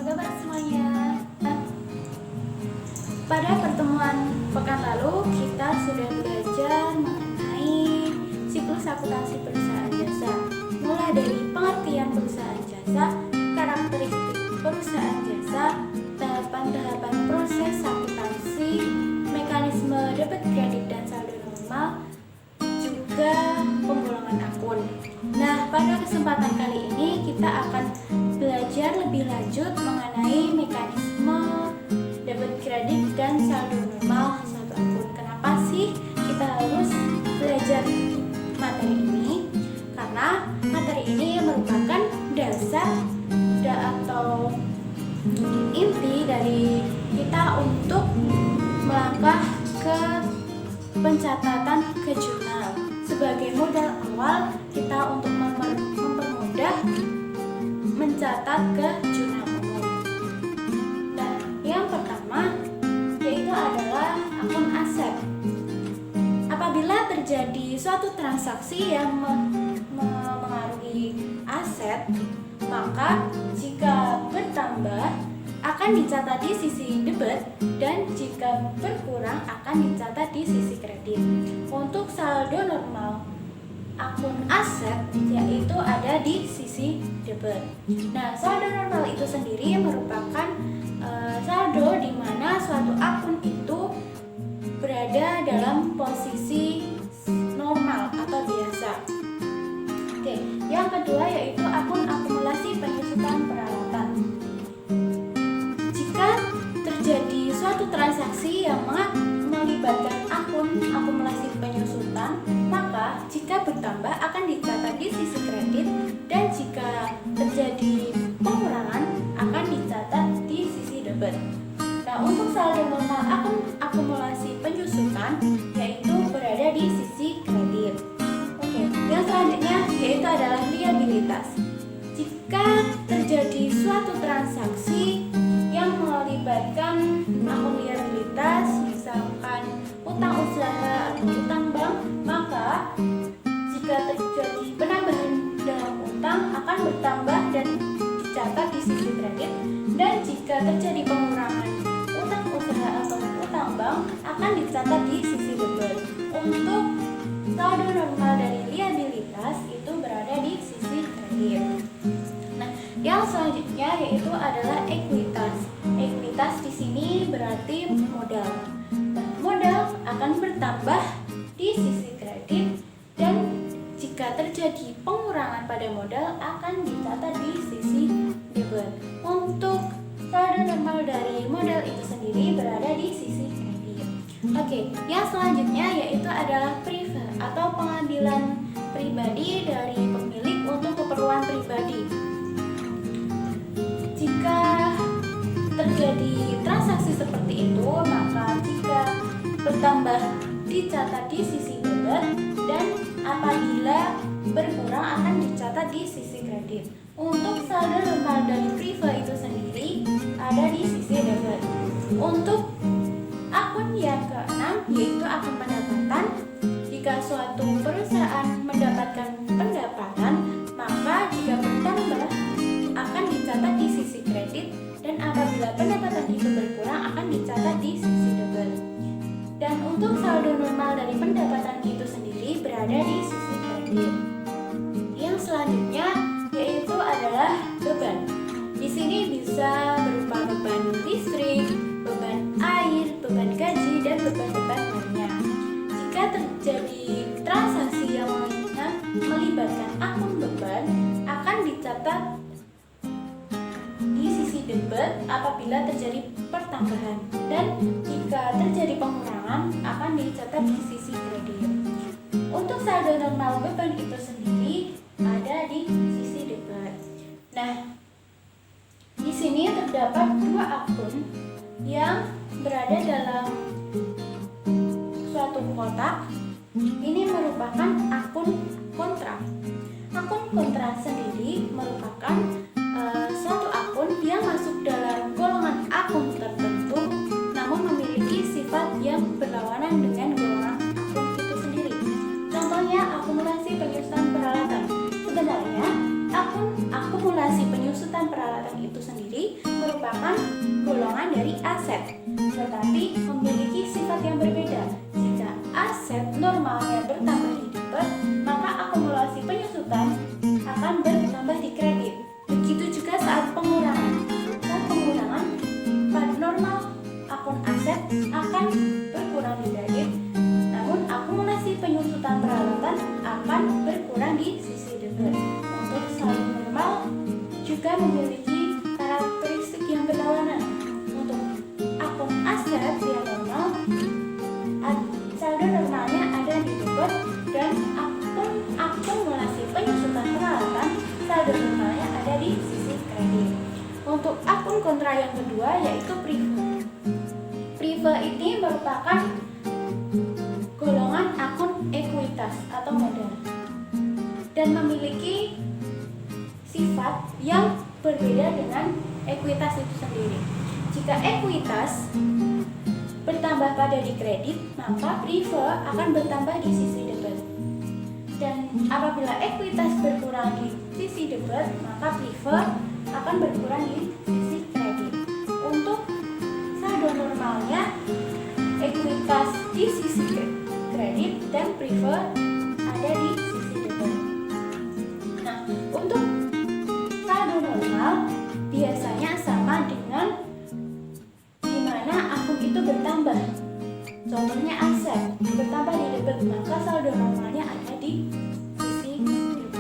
kabar semuanya? Pada pertemuan pekan lalu kita sudah belajar mengenai siklus akuntansi perusahaan jasa, mulai dari pengertian perusahaan jasa, karakteristik perusahaan jasa, tahapan-tahapan proses akuntansi, mekanisme debit kredit dan saldo normal, juga penggolongan akun. Nah, pada kesempatan kali ini kita akan belajar lebih lanjut mengenai mekanisme debit kredit dan saldo normal satu akun. Kenapa sih kita harus belajar materi ini? Karena materi ini merupakan dasar atau inti dari kita untuk melangkah ke pencatatan ke jurnal sebagai modal awal kita untuk mempermudah mencatat ke jurnal umum. Nah, yang pertama yaitu adalah akun aset. Apabila terjadi suatu transaksi yang mengaruhi aset, maka jika bertambah akan dicatat di sisi debit dan jika berkurang akan dicatat di sisi kredit. Untuk saldo normal akun aset yaitu ada di sisi debit. Nah, saldo normal itu sendiri merupakan saldo di mana suatu akun itu berada dalam posisi normal atau biasa. Oke, yang kedua yaitu akun akumulasi penyusutan peralatan. Jika terjadi suatu transaksi yang melibatkan akun akumulasi penyusutan, maka jika bertambah akan dicatat di sisi kredit dan jika terjadi pengurangan akan dicatat di sisi debit. Nah, untuk saldo normal akun akumulasi penyusutan yaitu berada di sisi kredit. Oke, yang selanjutnya yaitu adalah liabilitas. Jika terjadi suatu transaksi yang melibatkan akun liabilitas, misalkan utang usaha atau utang bank, maka jika terjadi penambahan dalam utang akan bertambah dan dicatat di sisi kredit, dan jika terjadi pengurangan utang usaha atau utang bank akan dicatat di sisi debit. Untuk saldo normal dari liabilitas itu berada di sisi kredit. Nah, yang selanjutnya yaitu adalah ekuitas. Ekuitas di sini berarti modal. Nah, modal akan bertambah di sisi kredit dan jika terjadi pengurangan pada modal akan dicatat di sisi debit. Untuk saldo normal dari modal itu sendiri berada di sisi kredit. Oke, yang selanjutnya yaitu adalah priva atau pengambilan pribadi dari pemilik untuk keperluan pribadi. Jika terjadi transaksi seperti itu, maka jika bertambah dicatat di sisi debit dan apabila berkurang akan dicatat di sisi kredit. Untuk saldo normal dari priva itu sendiri ada di sisi debit. Untuk akun yang keenam yaitu akun pendapatan. Jika suatu perusahaan mendapatkan pendapatan, maka jika bertambah akan dicatat di sisi kredit dan apabila pendapatan itu berkurang akan dicatat di sisi debit. Dan untuk saldo normal dari pendapatan itu sendiri berada di sisi kredit. Yang selanjutnya yaitu adalah beban. Di sini bisa berupa beban listrik, beban air, beban gaji, dan beban-beban lainnya. Jika terjadi transaksi yang melibatkan akun beban akan dicatat di sisi debit apabila terjadi pertambahan dan jika terjadi pengurangan akan dicatat di sisi kredit. Untuk saldo normal beban itu sendiri ada di sisi debit. Nah, di sini terdapat dua akun yang berada dalam suatu kotak. Ini merupakan akun kontra. Akun kontra sendiri merupakan suatu akun yang masuk dalam golongan akun tertentu namun memiliki sifat yang berlawanan dengan golongan akun itu sendiri. Contohnya akumulasi penyusutan peralatan. Sebenarnya akun akumulasi penyusutan peralatan itu sendiri merupakan aset, tetapi memiliki sifat yang berbeda. Jika aset normalnya bertambah di debit, maka akumulasi penyusutan akan bertambah di kredit. Begitu juga saat pengurangan. Saat pengurangan, pada normal akun aset akan berkurang di kredit, namun akumulasi penyusutan peralatan akan berkurang di sisi debit. Untuk saldo normal juga memiliki karakteristik yang berlawanan. Untuk akun aset yang normal, saldo normalnya ada di debit, dan akun akumulasi penyusutan peralatan, saldo normalnya ada di sisi kredit. Untuk akun kontra yang kedua yaitu prive. Prive ini merupakan golongan akun ekuitas atau modal dan memiliki sifat yang berbeda dengan ekuitas itu sendiri. Jika ekuitas bertambah pada di kredit, maka prive akan bertambah di sisi debit. Dan apabila ekuitas berkurang di sisi debit, maka prive akan berkurang di sisi kredit. Untuk saldo normalnya, ekuitas di sisi kredit dan prive ada di sisi debit. Nah, untuk saldo normal biasanya sama dengan dimana akun itu bertambah. Contohnya aset bertambah di debit, maka saldo normalnya ada di sisi debit.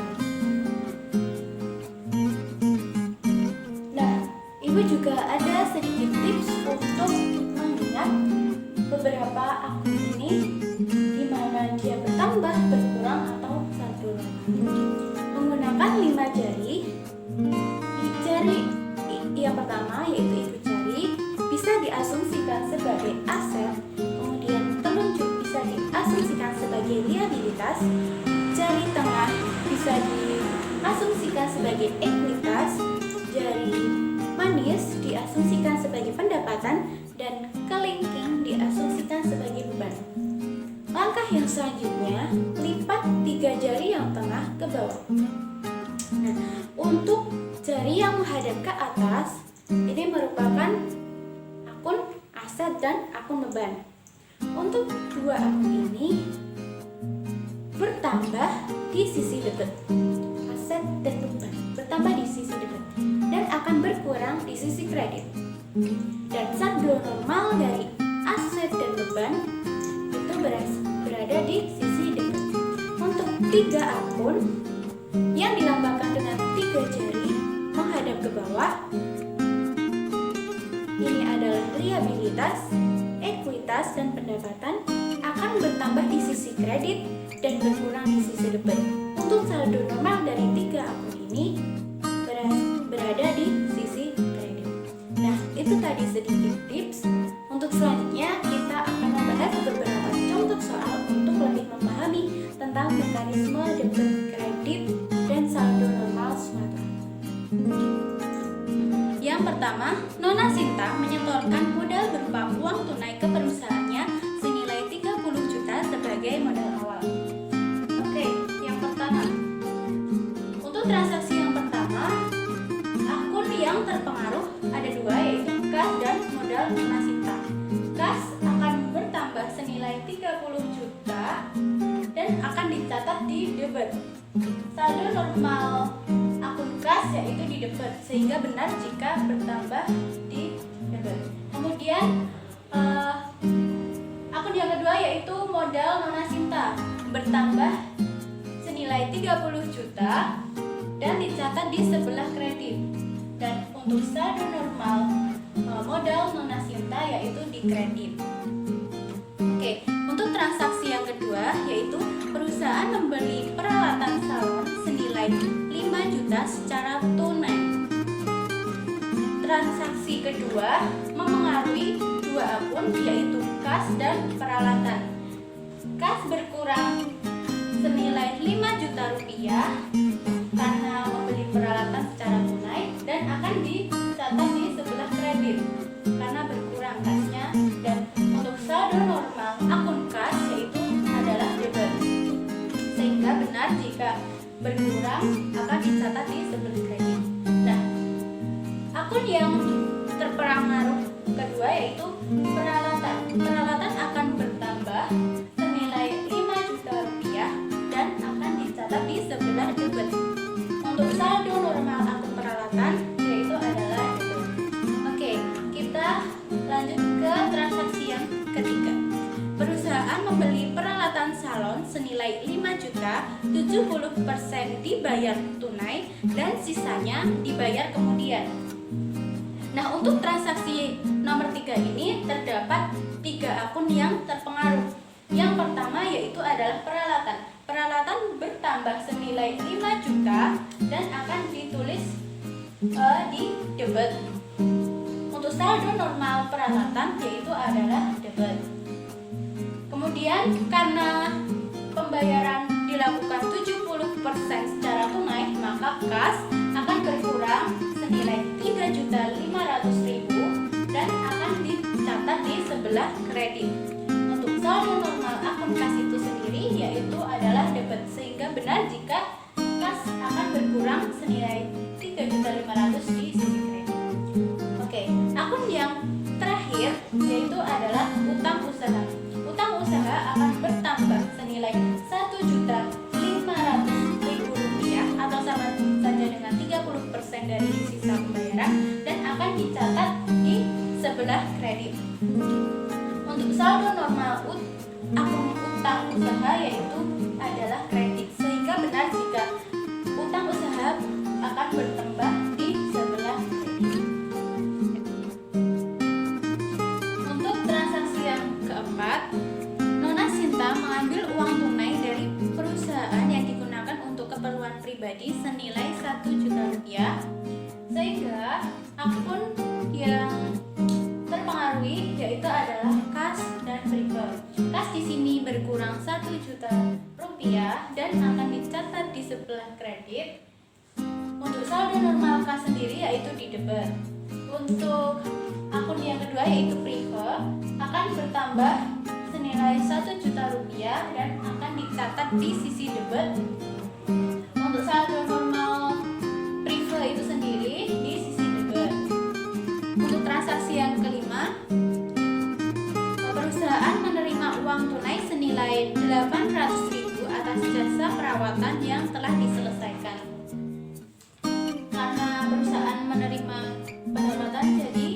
Nah, Ibu juga ada sedikit tips untuk mengingat beberapa akun ini di mana dia bertambah, berkurang, atau saldo normal. Menggunakan 5 jari. Jari yang pertama yaitu ibu jari bisa diasumsikan sebagai aset, kemudian telunjuk bisa diasumsikan sebagai liabilitas, jari tengah bisa diasumsikan sebagai ekuitas, jari manis diasumsikan sebagai pendapatan, dan kelingking diasumsikan sebagai beban. Langkah yang selanjutnya, lipat 3 jari yang tengah ke bawah. Nah, untuk jari yang menghadap ke atas, ini merupakan akun aset dan akun beban. Untuk dua akun ini bertambah di sisi debit, aset dan beban bertambah di sisi debit dan akan berkurang di sisi kredit. Dan saldo normal dari aset dan beban itu berada di sisi debit. Untuk 3 akun yang dilambangkan dengan 3 jari menghadap ke bawah, ini adalah liabilitas, ekuitas, dan pendapatan, akan bertambah di sisi kredit dan berkurang di sisi debit. Untuk saldo normal dari 3 akun ini berada di sisi kredit. Nah, itu tadi sedikit tips. Untuk selanjutnya kita akan membahas beberapa contoh soal untuk lebih memahami tentang mekanisme debit, kredit, dan saldo normal suatu. Yang pertama, Nona Sinta menyetorkan modal berupa uang tunai ke perusahaannya senilai 30 juta sebagai modal awal. Oke, yang pertama. Untuk transaksi yang pertama, akun yang terpengaruh ada 2, yaitu kas dan modal Nona Sinta. Kas akan bertambah senilai 30 juta dan akan dicatat di debit. Saldo normal akun kas yaitu di debit, sehingga benar jika bertambah di debit. Kemudian akun yang kedua yaitu modal Nona Sinta bertambah senilai 30 juta dan dicatat di sebelah kredit. Dan untuk saldo normal modal Nona Sinta yaitu di kredit. Oke, untuk transaksi yang kedua yaitu perusahaan membeli peralatan salon senilai 5 juta secara tunai. Transaksi kedua memengaruhi 2 akun yaitu kas dan peralatan. Kas berkurang senilai 5 juta rupiah karena membeli peralatan secara tunai dan akan dicatat di sebelah kredit karena berkurang kasnya. Dan untuk saldo normal akun kas yaitu adalah debit, sehingga benar jika berkurang akan dicatat di sebelah kredit. Nah, akun yang terpengaruh kedua yaitu peralatan. Peralatan akan bertambah senilai 5 juta rupiah dan akan dicatat di sebelah debit. Untuk saldo normal akun peralatan yaitu adalah debit. Oke, kita lanjut ke transaksi yang ketiga. Perusahaan membeli peralatan salon senilai 5 juta, 70% dibayar tunai dan sisanya dibayar kemudian. Nah, untuk transaksi nomor 3 ini terdapat 3 akun yang terpengaruh. Yang pertama yaitu adalah peralatan. Peralatan bertambah senilai 5 juta dan akan ditulis di debit. Untuk saldo normal peralatan yaitu adalah debit. Kemudian karena pembayaran dilakukan 70% secara tunai, maka kas akan berkurang senilai 3.500.000 dan akan dicatat di sebelah kredit. Untuk saldo normal akun kas itu sendiri yaitu adalah debit, sehingga benar jika kas akan berkurang senilai 3.500.000 di sisi kredit. Oke, akun yang terakhir yaitu adalah utang usaha. Utang usaha akan bertambah senilai 1.500.000 rupiah atau sama saja dengan 30% dari sisa pembayaran dan akan dicatat di sebelah kredit. Untuk saldo normal akun utang usaha yaitu adalah kredit, sehingga benar jika utang usaha akan bertambah di sebelah kredit. Untuk transaksi yang keempat, Nona Sinta mengambil uang tunai dari perusahaan yang digunakan untuk keperluan pribadi senilai 1 juta rupiah, sehingga akun yang terpengaruhi yaitu adalah kas dan prefer. Kas di sini berkurang 1 juta rupiah dan akan dicatat di sebelah kredit. Untuk saldo normal kas sendiri yaitu di debit. Untuk akun yang kedua yaitu prefer akan bertambah senilai 1 juta rupiah dan akan dicatat di sisi debit. Untuk saldo normal prefer itu sendiri di sisi debit. Untuk transaksi yang kelima, perusahaan menerima uang tunai senilai 800.000 atas jasa perawatan yang telah diselesaikan. Karena perusahaan menerima pendapatan, jadi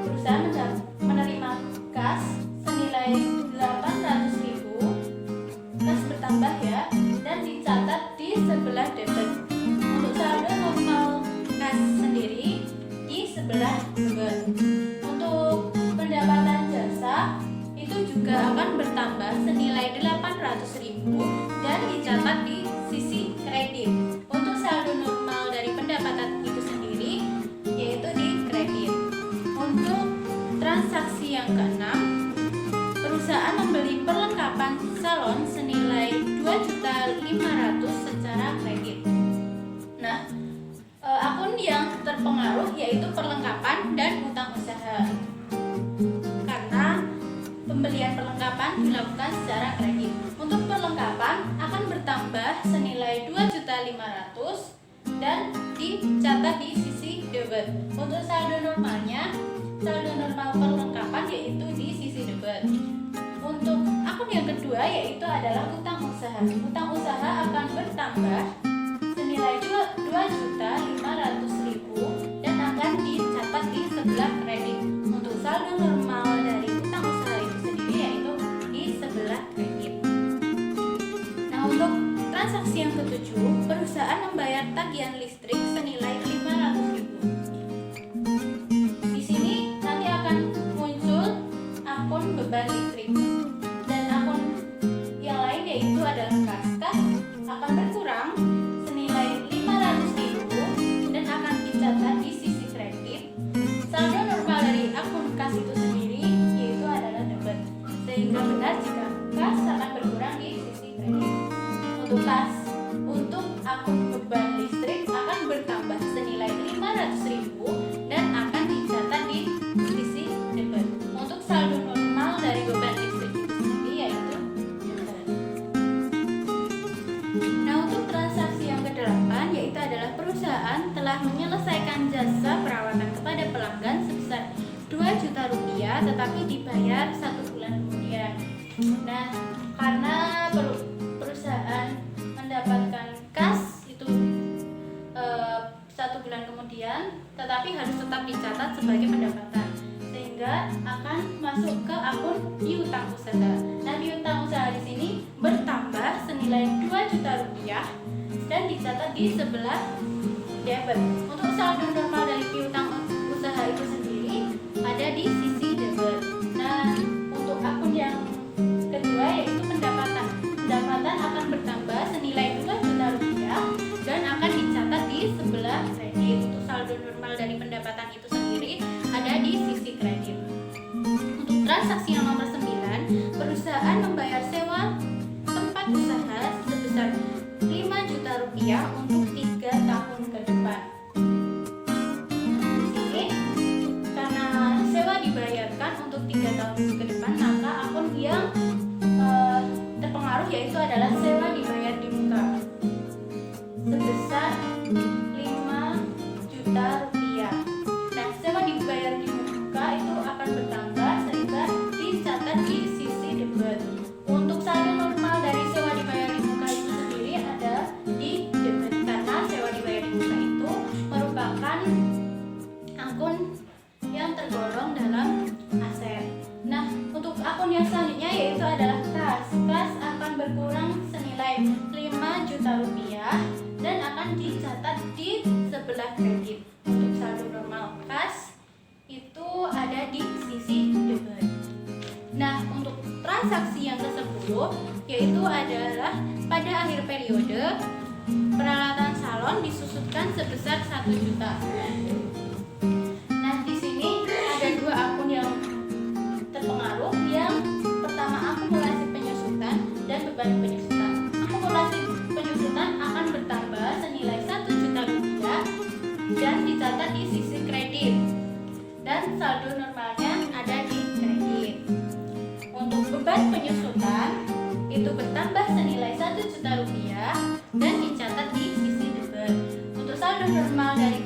perusahaan menerima kas senilai 800.000, kas bertambah ya, dan dicatat di sebelah debit. Untuk saldo normal kas sendiri di sebelah debit. Untuk pendapatan jasa itu juga akan bertambah senilai 800.000 dan dicatat di sisi kredit. Untuk saldo normal dari pendapatan itu sendiri yaitu di kredit. Untuk transaksi yang keenam, perusahaan membeli perlengkapan salon senilai 2.500.000 secara kredit. Nah, akun yang terpengaruh yaitu perlengkapan dan utang usaha. Karena pembelian perlengkapan dilakukan secara kredit. Untuk perlengkapan akan bertambah senilai 2.500.000 dan dicatat di sisi debit. Untuk saldo normalnya, saldo normal perlengkapan yaitu di sisi debit. Untuk akun yang kedua yaitu adalah utang usaha. Utang usaha akan bertambah senilai 2.500.000 dan akan dicatat di sebelah kredit. Untuk saldo normal dari utang usaha itu sendiri yaitu di sebelah kredit. Nah, untuk transaksi yang ketujuh, perusahaan membayar tagihan listrik senilai 500.000. Di sini nanti akan muncul akun beban listrik dan akun yang lain yaitu adalah kas. Kas akan berkurang senilai 500.000 dan akan dicatat di sisi kredit. Saldo normal dari akun kas itu sendiri yaitu adalah debit, sehingga benar jika kas akan berkurang di sisi kredit. Untuk akun beban listrik akan bertambah senilai 500.000 dan akan dicatat di sisi debit. Untuk saldo normal dari beban listrik itu sendiri yaitu debit. Nah, untuk transaksi yang kedelapan yaitu adalah perusahaan telah menyelesaikan jasa perawatan kepada pelanggan sebesar 2 juta rupiah tetapi dibayar 1 bulan kemudian. Nah, karena perusahaan mendapatkan kas itu 1 bulan kemudian, tetapi harus tetap dicatat sebagai pendapatan, sehingga akan masuk ke akun piutang usaha. Nah, piutang usaha di sini bertambah senilai 2 juta rupiah dan dicatat di sebelah debit. Untuk saldo normal dari piutang usaha itu sendiri ada di sisi debit. Nah, untuk akun yang kedua yaitu pendapatan. Pendapatan akan bertambah senilai 2 juta rupiah dan akan dicatat di sebelah kredit. Untuk saldo normal dari pendapatan itu sendiri ada di sisi kredit. Untuk transaksi yang nomor 9, perusahaan membayar sewa tempat usaha sebesar 5 juta rupiah untuk 3 tahun ke depan. Di sini karena sewa dibayarkan untuk 3 tahun ke depan, maka akun yang terpengaruh yaitu adalah sewa dibayar di muka sebesar 5 juta rupiah. Nah, sewa dibayar di muka itu akan bertambah sehingga dicatat di sisi debit. Untuk saldo normal dari sewa dibayar di muka itu sendiri ada di debit, karena sewa dibayar di muka itu merupakan akun yang tergolong dalam aset. Nah, untuk akun yang selanjutnya yaitu adalah kas. Kas akan berkurang senilai 5 juta rupiah dan akan dicatat di sebelah kredit. Untuk saldo normal kas itu ada di sisi debit. Nah, untuk transaksi yang ke-10 yaitu adalah pada akhir periode peralatan salon disusutkan sebesar 1 juta. Nah, di sini ada 2 akun yang terpengaruh. Yang pertama, akumulasi penyusutan dan beban penyusutan. Akumulasi penyusutan akan bertambah senilai 1 juta rupiah dan dicatat di sisi kredit. Dan saldo normalnya ada di kredit. Untuk beban penyusutan itu bertambah senilai 1 juta rupiah dan dicatat di sisi debit. Untuk saldo normal dari